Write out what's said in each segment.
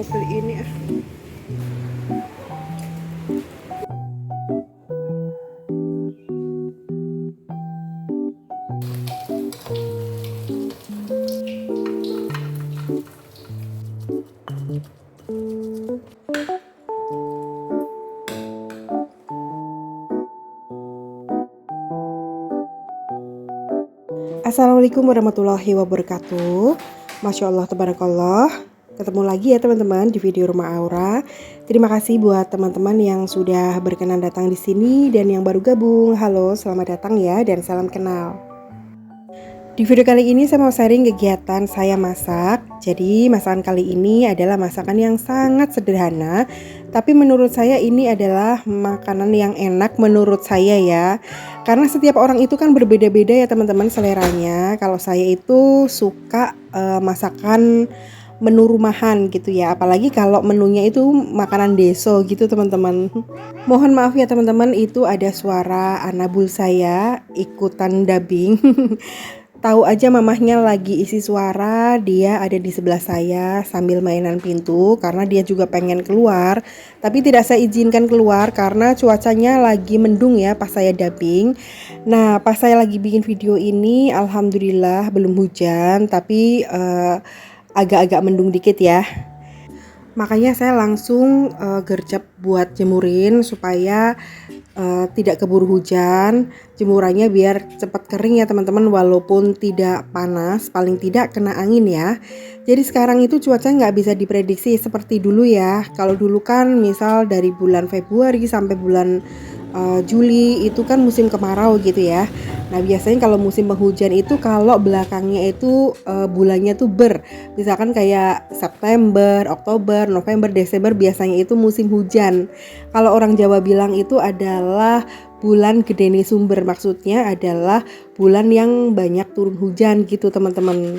beli ini. Assalamualaikum warahmatullahi wabarakatuh. Masya Allah, tabarakallah. Ketemu lagi ya teman-teman di video Rumah Aura. Terima kasih buat teman-teman yang sudah berkenan datang di sini dan yang baru gabung. Halo, selamat datang ya dan salam kenal. Di video kali ini saya mau sharing kegiatan saya masak. Jadi masakan kali ini adalah masakan yang sangat sederhana, tapi menurut saya ini adalah makanan yang enak menurut saya ya. Karena setiap orang itu kan berbeda-beda ya teman-teman seleranya. Kalau saya itu suka masakan menu rumahan gitu ya. Apalagi kalau menunya itu makanan deso gitu teman-teman. Mohon maaf ya teman-teman, itu ada suara anabul saya ikutan dubbing. Tahu aja mamahnya lagi isi suara, dia ada di sebelah saya sambil mainan pintu karena dia juga pengen keluar. Tapi tidak saya izinkan keluar karena cuacanya lagi mendung ya pas saya dubbing. Nah pas saya lagi bikin video ini alhamdulillah belum hujan, tapi agak-agak mendung dikit ya. Makanya saya langsung gercep buat jemurin supaya tidak keburu hujan. Jemurannya biar cepat kering ya teman-teman, walaupun tidak panas, paling tidak kena angin ya. Jadi sekarang itu cuaca nggak bisa diprediksi seperti dulu ya. Kalau dulu kan misal dari bulan Februari sampai bulan Juli itu kan musim kemarau gitu ya. Nah biasanya kalau musim penghujan itu kalau belakangnya itu bulannya tuh misalkan kayak September, Oktober, November, Desember biasanya itu musim hujan. Kalau orang Jawa bilang itu adalah bulan Gedene Sumber, maksudnya adalah bulan yang banyak turun hujan gitu teman-teman.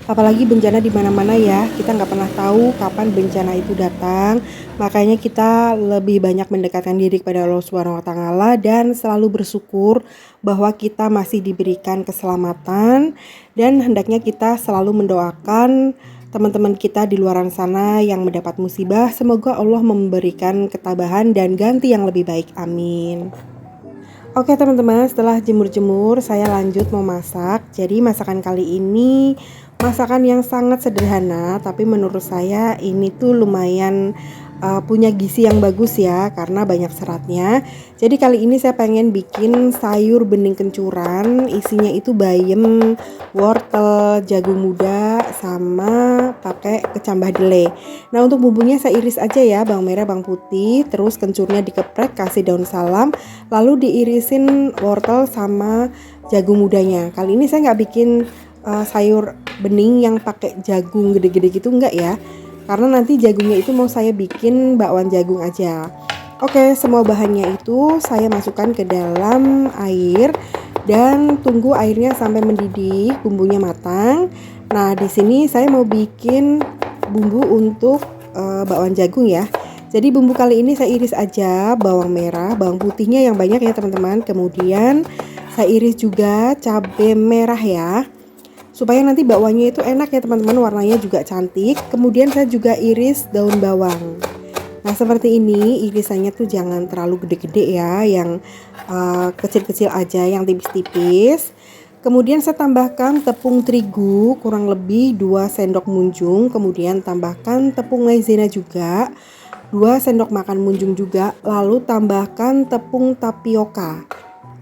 Apalagi bencana di mana-mana ya, kita nggak pernah tahu kapan bencana itu datang. Makanya kita lebih banyak mendekatkan diri kepada Allah Subhanahu wa taala dan selalu bersyukur bahwa kita masih diberikan keselamatan, dan hendaknya kita selalu mendoakan teman-teman kita di luar sana yang mendapat musibah. Semoga Allah memberikan ketabahan dan ganti yang lebih baik. Amin. Oke teman-teman, setelah jemur-jemur saya lanjut mau masak. Jadi masakan kali ini masakan yang sangat sederhana, tapi menurut saya ini tuh lumayan punya gizi yang bagus ya karena banyak seratnya. Jadi kali ini saya pengen bikin sayur bening kencuran, isinya itu bayam, wortel, jagung muda, sama pakai kecambah dele. Nah untuk bumbunya saya iris aja ya, bawang merah, bawang putih, terus kencurnya dikeprek, kasih daun salam, lalu diirisin wortel sama jagung mudanya. Kali ini saya nggak bikin sayur bening yang pakai jagung gede-gede gitu, enggak ya, karena nanti jagungnya itu mau saya bikin bakwan jagung aja. Oke, semua bahannya itu saya masukkan ke dalam air dan tunggu airnya sampai mendidih, bumbunya matang. Nah di sini saya mau bikin bumbu untuk bakwan jagung ya. Jadi bumbu kali ini saya iris aja bawang merah, bawang putihnya yang banyak ya teman-teman. Kemudian saya iris juga cabai merah ya, supaya nanti bakwannya itu enak ya teman-teman, warnanya juga cantik. Kemudian saya juga iris daun bawang. Nah seperti ini, irisannya tuh jangan terlalu gede-gede ya, yang kecil-kecil aja, yang tipis-tipis. Kemudian saya tambahkan tepung terigu kurang lebih 2 sendok munjung. Kemudian tambahkan tepung maizena juga 2 sendok makan munjung juga. Lalu tambahkan tepung tapioka.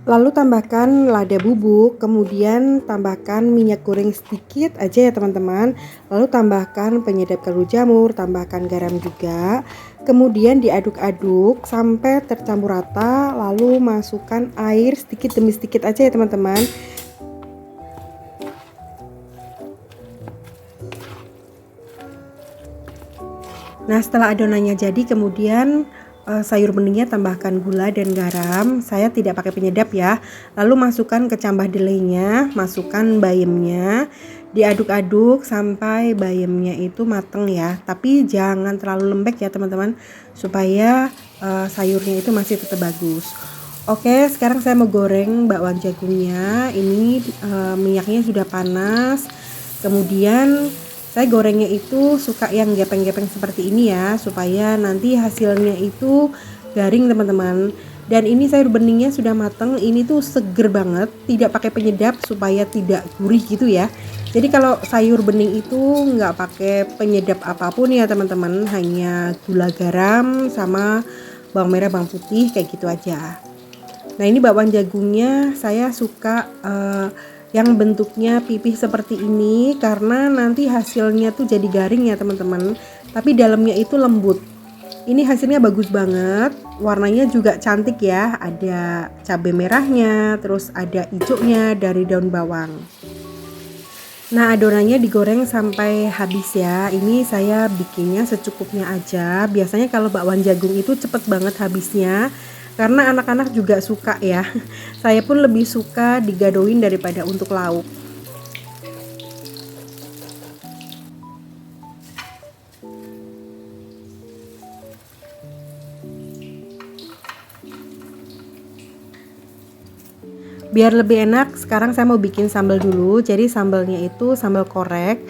Lalu tambahkan lada bubuk, kemudian tambahkan minyak goreng sedikit aja ya teman-teman. Lalu tambahkan penyedap kaldu jamur, tambahkan garam juga. Kemudian diaduk-aduk sampai tercampur rata, lalu masukkan air sedikit demi sedikit aja ya teman-teman. Nah setelah adonannya jadi, kemudian sayur beningnya tambahkan gula dan garam. Saya tidak pakai penyedap ya. Lalu masukkan kecambah delenya, masukkan bayamnya, diaduk-aduk sampai bayamnya itu mateng ya. Tapi jangan terlalu lembek ya teman-teman, supaya sayurnya itu masih tetap bagus. Oke, sekarang saya mau goreng bakwan jagungnya. Ini minyaknya sudah panas. Kemudian Saya gorengnya itu suka yang gepeng-gepeng seperti ini ya, supaya nanti hasilnya itu garing teman-teman. Dan ini sayur beningnya sudah mateng, ini tuh seger banget, tidak pakai penyedap supaya tidak gurih gitu ya. Jadi kalau sayur bening itu nggak pakai penyedap apapun ya teman-teman, hanya gula garam sama bawang merah bawang putih kayak gitu aja. Nah ini bakwan jagungnya saya suka yang bentuknya pipih seperti ini karena nanti hasilnya tuh jadi garing ya teman-teman, tapi dalamnya itu lembut. Ini hasilnya bagus banget, warnanya juga cantik ya, ada cabai merahnya, terus ada hijaunya dari daun bawang. Nah adonannya digoreng sampai habis ya. Ini saya bikinnya secukupnya aja. Biasanya kalau bakwan jagung itu cepet banget habisnya, karena anak-anak juga suka ya. Saya pun lebih suka digadoin daripada untuk lauk. Biar lebih enak, sekarang saya mau bikin sambal dulu. Jadi sambalnya itu sambal korek,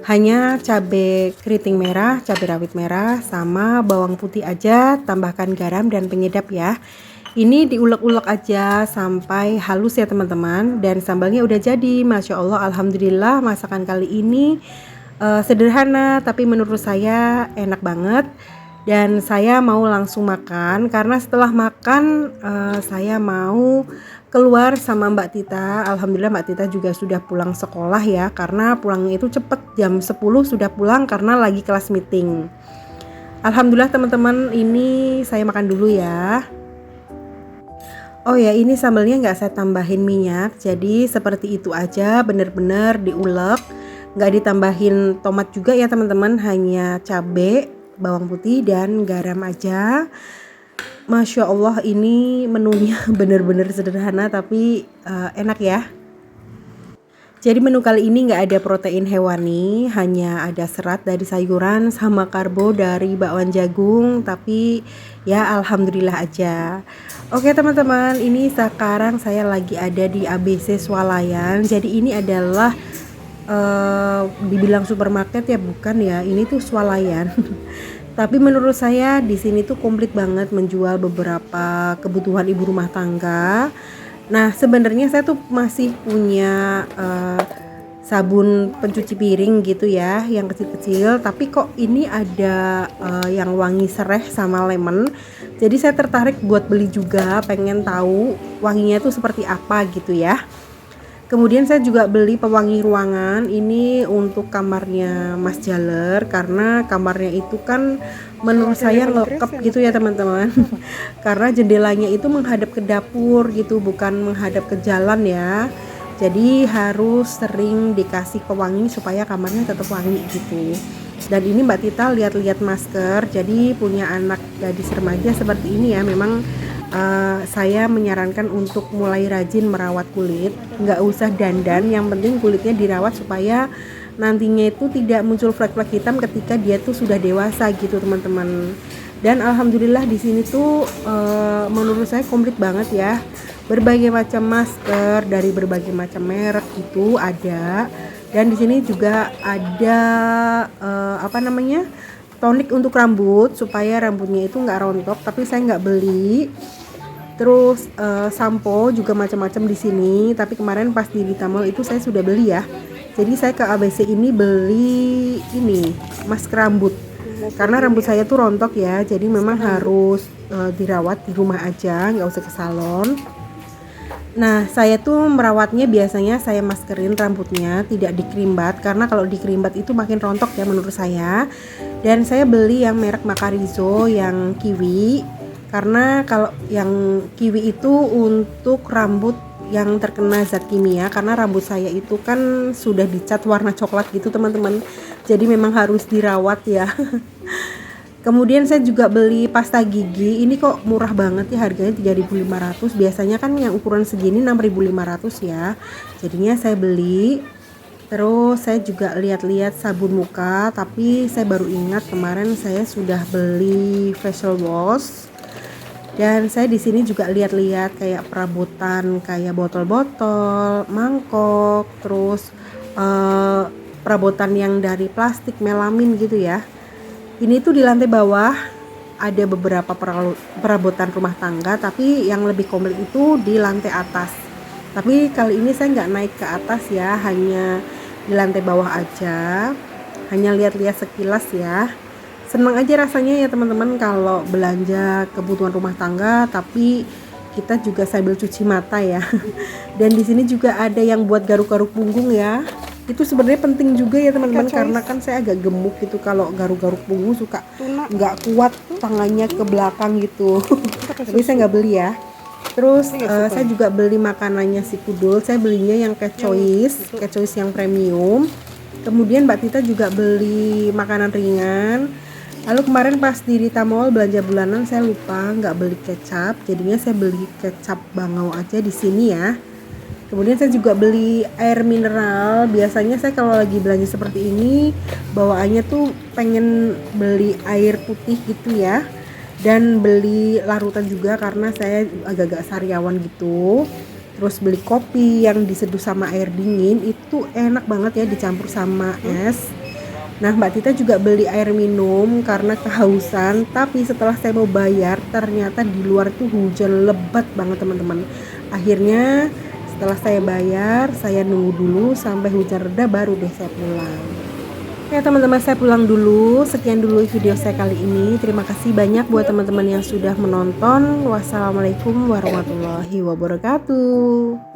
hanya cabai keriting merah, cabai rawit merah, sama bawang putih aja, tambahkan garam dan penyedap ya. Ini diulek-ulek aja sampai halus ya teman-teman. Dan sambalnya udah jadi, Masya Allah, Alhamdulillah. Masakan kali ini sederhana, tapi menurut saya enak banget. Dan saya mau langsung makan, karena setelah makan saya mau keluar sama Mbak Tita. Alhamdulillah Mbak Tita juga sudah pulang sekolah ya, karena pulangnya itu cepet, jam 10 sudah pulang karena lagi kelas meeting. Alhamdulillah teman-teman, ini saya makan dulu ya. Oh ya, ini sambalnya nggak saya tambahin minyak, jadi seperti itu aja, bener-bener diulek, nggak ditambahin tomat juga ya teman-teman, hanya cabai, bawang putih dan garam aja. Masya Allah, ini menunya bener-bener sederhana tapi enak ya. Jadi menu kali ini nggak ada protein hewani, hanya ada serat dari sayuran sama karbo dari bakwan jagung, tapi ya alhamdulillah aja. Oke teman-teman, ini sekarang saya lagi ada di ABC Swalayan. Jadi ini adalah dibilang supermarket ya bukan ya, ini tuh swalayan. Tapi menurut saya di sini tuh komplit banget, menjual beberapa kebutuhan ibu rumah tangga. Nah sebenarnya saya tuh masih punya sabun pencuci piring gitu ya, yang kecil-kecil, tapi kok ini ada yang wangi sereh sama lemon. Jadi saya tertarik buat beli juga, pengen tahu wanginya tuh seperti apa gitu ya. Kemudian saya juga beli pewangi ruangan, ini untuk kamarnya Mas Jaler, karena kamarnya itu kan menurut saya ngelekep gitu ya teman-teman. Karena jendelanya itu menghadap ke dapur gitu, bukan menghadap ke jalan ya. Jadi harus sering dikasih pewangi supaya kamarnya tetap wangi gitu. Dan ini Mbak Tita lihat-lihat masker, jadi punya anak gadis remaja seperti ini ya, memang saya menyarankan untuk mulai rajin merawat kulit, nggak usah dandan, yang penting kulitnya dirawat supaya nantinya itu tidak muncul flek-flek hitam ketika dia tuh sudah dewasa gitu teman-teman. Dan alhamdulillah di sini tuh menurut saya komplit banget ya, berbagai macam masker dari berbagai macam merek itu ada. Dan di sini juga ada tonik untuk rambut supaya rambutnya itu nggak rontok, tapi saya nggak beli. Terus sampo juga macam-macam di sini, tapi kemarin pas di Vita Mall itu saya sudah beli ya. Jadi saya ke ABC ini beli ini masker rambut, karena rambut saya tuh rontok ya, jadi memang harus dirawat di rumah aja, nggak usah ke salon. Nah saya tuh merawatnya biasanya saya maskerin rambutnya, tidak dikerimbat, karena kalau dikerimbat itu makin rontok ya menurut saya. Dan saya beli yang merek Macarizo yang kiwi, karena kalau yang kiwi itu untuk rambut yang terkena zat kimia, karena rambut saya itu kan sudah dicat warna coklat gitu teman-teman, jadi memang harus dirawat ya. Kemudian saya juga beli pasta gigi, ini kok murah banget ya, harganya 3.500, biasanya kan yang ukuran segini 6.500 ya, jadinya saya beli. Terus saya juga lihat-lihat sabun muka, tapi saya baru ingat kemarin saya sudah beli facial wash. Dan saya di sini juga lihat-lihat kayak perabotan, kayak botol-botol, mangkok, terus perabotan yang dari plastik melamin gitu ya. Ini tuh di lantai bawah ada beberapa perabotan rumah tangga, tapi yang lebih komplit itu di lantai atas. Tapi kali ini saya nggak naik ke atas ya, hanya di lantai bawah aja, hanya lihat-lihat sekilas ya. Senang aja rasanya ya teman-teman kalau belanja kebutuhan rumah tangga, tapi kita juga sambil cuci mata ya. Dan di sini juga ada yang buat garuk-garuk punggung ya. Itu sebenarnya penting juga ya teman-teman, karena kan saya agak gemuk gitu, kalau garuk-garuk punggung suka nggak kuat tangannya ke belakang gitu. Tapi saya nggak beli ya. Terus saya juga beli makanannya si Kudul. Saya belinya yang Catchoice yang premium. Kemudian Mbak Tita juga beli makanan ringan. Lalu kemarin pas di Rita Mall belanja bulanan saya lupa nggak beli kecap, jadinya saya beli kecap Bangau aja di sini ya. Kemudian saya juga beli air mineral. Biasanya saya kalau lagi belanja seperti ini bawaannya tuh pengen beli air putih gitu ya, dan beli larutan juga karena saya agak-agak sariawan gitu. Terus beli kopi yang diseduh sama air dingin, itu enak banget ya dicampur sama es. Nah Mbak Tita juga beli air minum karena kehausan, tapi setelah saya mau bayar ternyata di luar tuh hujan lebat banget teman-teman. Akhirnya setelah saya bayar, saya nunggu dulu sampai hujan reda baru deh saya pulang. Oke teman-teman, saya pulang dulu. Sekian dulu video saya kali ini. Terima kasih banyak buat teman-teman yang sudah menonton. Wassalamualaikum warahmatullahi wabarakatuh.